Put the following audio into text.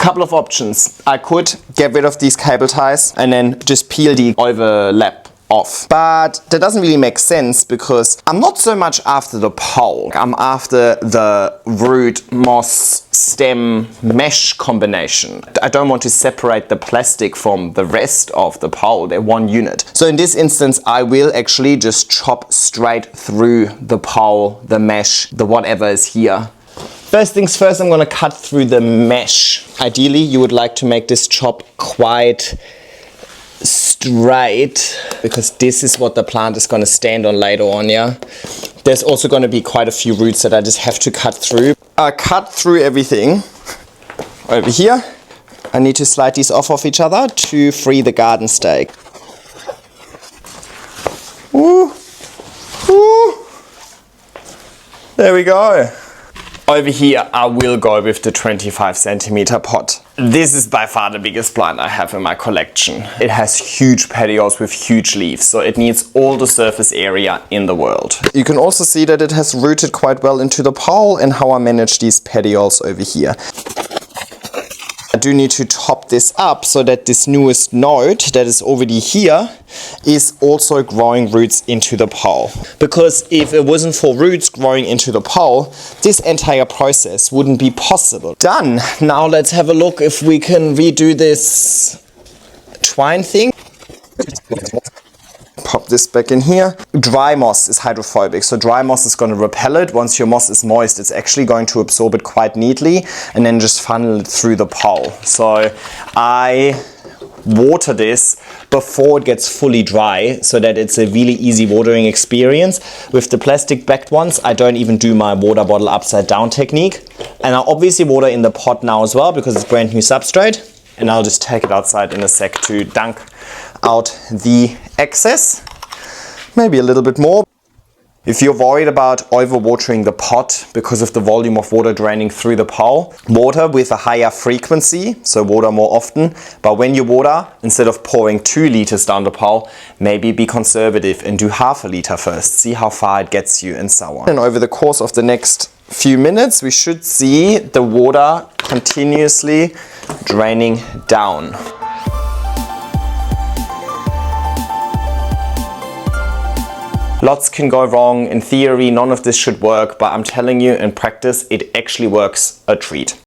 Couple of options. I could get rid of these cable ties and then just peel the overlap off. But that doesn't really make sense because I'm not so much after the pole. I'm after the root, moss, stem, mesh combination. I don't want to separate the plastic from the rest of the pole. They're one unit. So in this instance, I will actually just chop straight through the pole, the mesh, the whatever is here. First things first, I'm gonna cut through the mesh. Ideally, you would like to make this chop quite straight because this is what the plant is gonna stand on later on, yeah? There's also gonna be quite a few roots that I just have to cut through. I cut through everything over here. I need to slide these off of each other to free the garden stake. Ooh. Ooh. There we go. Over here, I will go with the 25 centimeter pot. This is by far the biggest plant I have in my collection. It has huge petioles with huge leaves, so it needs all the surface area in the world. You can also see that it has rooted quite well into the pole and how I manage these petioles over here. I do need to top this up so that this newest node that is already here is also growing roots into the pole. Because if it wasn't for roots growing into the pole, this entire process wouldn't be possible. Done! Now let's have a look if we can redo this twine thing. Pop this back in here. Dry moss is hydrophobic, so dry moss is going to repel it. Once your moss is moist, it's actually going to absorb it quite neatly and then just funnel it through the pole. So I water this before it gets fully dry so that it's a really easy watering experience. With the plastic backed ones, I don't even do my water bottle upside down technique. And I obviously water in the pot now as well because it's brand new substrate. And I'll just take it outside in a sec to dunk out the excess, maybe a little bit more. If you're worried about overwatering the pot because of the volume of water draining through the pole, water with a higher frequency, so water more often. But when you water, instead of pouring 2 liters down the pole, maybe be conservative and do half a liter first. See how far it gets you and so on. And over the course of the next few minutes, we should see the water continuously draining down. Lots can go wrong. In theory, none of this should work, but I'm telling you, in practice, it actually works a treat.